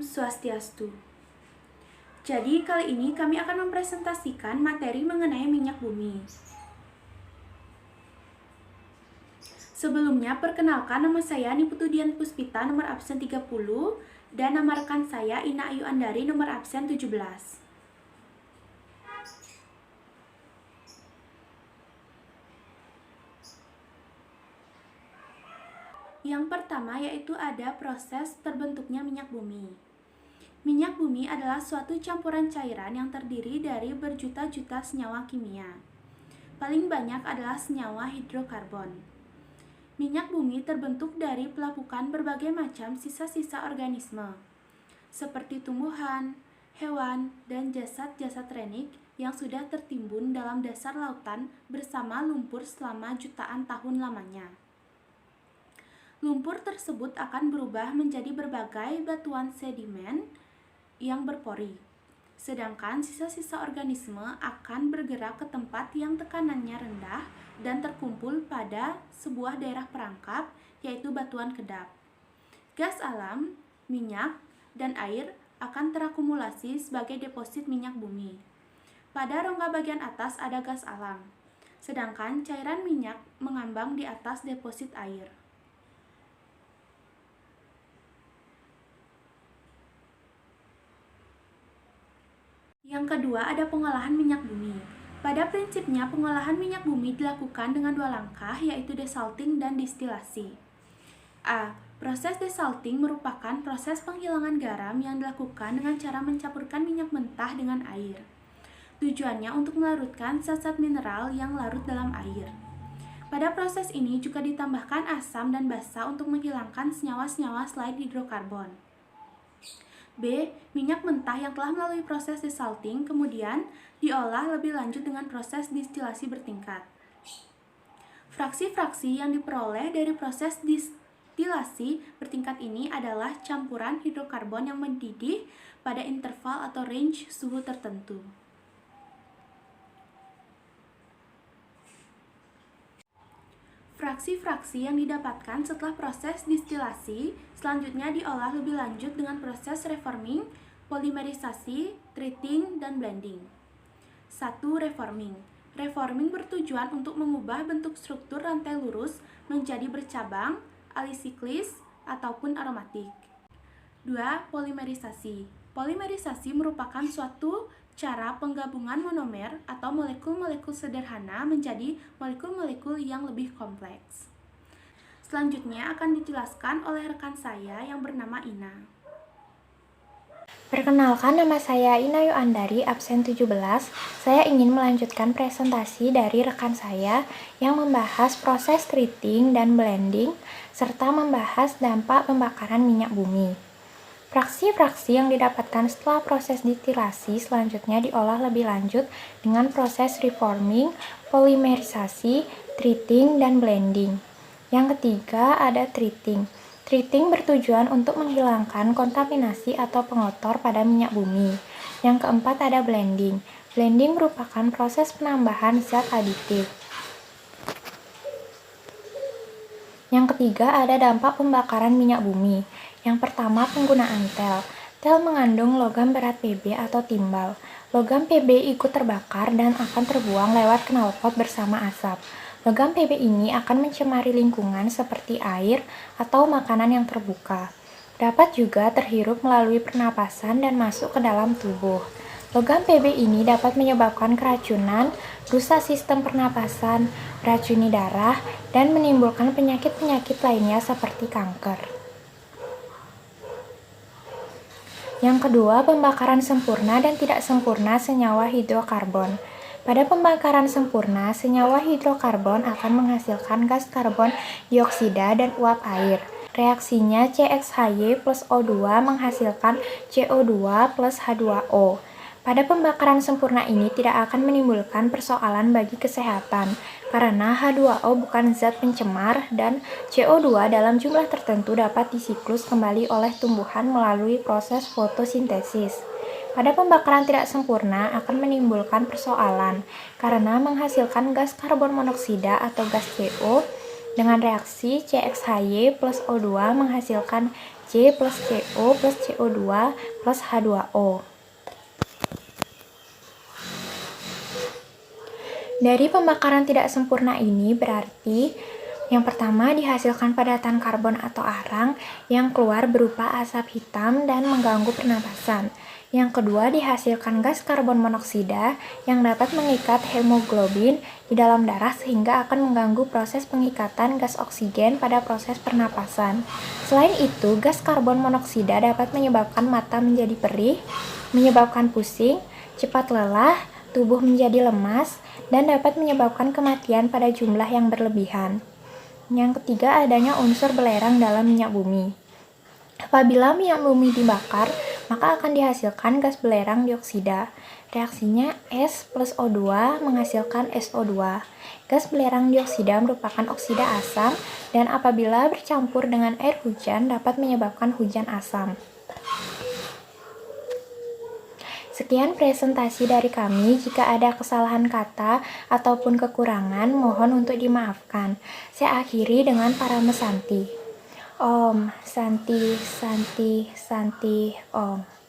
Swastiastu. Jadi kali ini kami akan mempresentasikan materi mengenai minyak bumi. Sebelumnya perkenalkan, nama saya Niputu Dian Puspita nomor absen 30 dan nama rekan saya Ina Ayu Andari nomor absen 17. Yang pertama yaitu ada proses terbentuknya minyak bumi. Minyak bumi adalah suatu campuran cairan yang terdiri dari berjuta-juta senyawa kimia. Paling banyak adalah senyawa hidrokarbon. Minyak bumi terbentuk dari pelapukan berbagai macam sisa-sisa organisme, seperti tumbuhan, hewan, dan jasad-jasad renik yang sudah tertimbun dalam dasar lautan bersama lumpur selama jutaan tahun lamanya. Lumpur tersebut akan berubah menjadi berbagai batuan sedimen yang berpori. Sedangkan sisa-sisa organisme akan bergerak ke tempat yang tekanannya rendah dan terkumpul pada sebuah daerah perangkap, yaitu batuan kedap. Gas alam, minyak, dan air akan terakumulasi sebagai deposit minyak bumi. Pada rongga bagian atas ada gas alam, sedangkan cairan minyak mengambang di atas deposit air. Yang kedua ada pengolahan minyak bumi. Pada prinsipnya pengolahan minyak bumi dilakukan dengan dua langkah, yaitu desalting dan distilasi. A. Proses desalting merupakan proses penghilangan garam yang dilakukan dengan cara mencampurkan minyak mentah dengan air. Tujuannya untuk melarutkan zat-zat mineral yang larut dalam air. Pada proses ini juga ditambahkan asam dan basa untuk menghilangkan senyawa-senyawa selain hidrokarbon. B. Minyak mentah yang telah melalui proses desalting kemudian diolah lebih lanjut dengan proses distilasi bertingkat. Fraksi-fraksi yang diperoleh dari proses distilasi bertingkat ini adalah campuran hidrokarbon yang mendidih pada interval atau range suhu tertentu. Fraksi-fraksi yang didapatkan setelah proses distilasi selanjutnya diolah lebih lanjut dengan proses reforming, polimerisasi, treating, dan blending. 1. Reforming. Reforming bertujuan untuk mengubah bentuk struktur rantai lurus menjadi bercabang, alisiklis, ataupun aromatik. 2. Polimerisasi. Polimerisasi merupakan suatu cara penggabungan monomer atau molekul-molekul sederhana menjadi molekul-molekul yang lebih kompleks. Selanjutnya akan dijelaskan oleh rekan saya yang bernama Ina. Perkenalkan, nama saya Ina Ayu Andari, absen 17. Saya ingin melanjutkan presentasi dari rekan saya yang membahas proses treating dan blending serta membahas dampak pembakaran minyak bumi. Fraksi-fraksi yang didapatkan setelah proses distilasi selanjutnya diolah lebih lanjut dengan proses reforming, polimerisasi, treating, dan blending. Yang ketiga ada treating. Treating bertujuan untuk menghilangkan kontaminasi atau pengotor pada minyak bumi. Yang keempat ada blending. Blending merupakan proses penambahan zat aditif. Yang ketiga ada dampak pembakaran minyak bumi. Yang pertama, penggunaan tel. Tel mengandung logam berat Pb atau timbal. Logam Pb ikut terbakar dan akan terbuang lewat knalpot bersama asap. Logam Pb ini akan mencemari lingkungan seperti air atau makanan yang terbuka. Dapat juga terhirup melalui pernapasan dan masuk ke dalam tubuh. Logam Pb ini dapat menyebabkan keracunan, rusak sistem pernapasan, beracuni darah, dan menimbulkan penyakit-penyakit lainnya seperti kanker. Yang kedua, pembakaran sempurna dan tidak sempurna senyawa hidrokarbon. Pada pembakaran sempurna, senyawa hidrokarbon akan menghasilkan gas karbon dioksida dan uap air. Reaksinya CXHY plus O2 menghasilkan CO2 plus H2O. Pada pembakaran sempurna ini tidak akan menimbulkan persoalan bagi kesehatan, karena H2O bukan zat pencemar dan CO2 dalam jumlah tertentu dapat disiklus kembali oleh tumbuhan melalui proses fotosintesis. Pada pembakaran tidak sempurna akan menimbulkan persoalan, karena menghasilkan gas karbon monoksida atau gas CO Dengan reaksi CXHY plus O2 menghasilkan C plus CO plus CO2 plus H2O. Dari pembakaran tidak sempurna ini berarti yang pertama dihasilkan padatan karbon atau arang yang keluar berupa asap hitam dan mengganggu pernapasan. Yang kedua dihasilkan gas karbon monoksida yang dapat mengikat hemoglobin di dalam darah sehingga akan mengganggu proses pengikatan gas oksigen pada proses pernapasan. Selain itu, gas karbon monoksida dapat menyebabkan mata menjadi perih, menyebabkan pusing, cepat lelah, tubuh menjadi lemas, dan dapat menyebabkan kematian pada jumlah yang berlebihan. Yang ketiga, adanya unsur belerang dalam minyak bumi. Apabila minyak bumi dibakar, maka akan dihasilkan gas belerang dioksida. Reaksinya S plus O2 menghasilkan SO2. Gas belerang dioksida merupakan oksida asam dan apabila bercampur dengan air hujan dapat menyebabkan hujan asam. Sekian presentasi dari kami. Jika ada kesalahan kata ataupun kekurangan, mohon untuk dimaafkan. Saya akhiri dengan Paramesanti. Om Santi Santi Santi Om.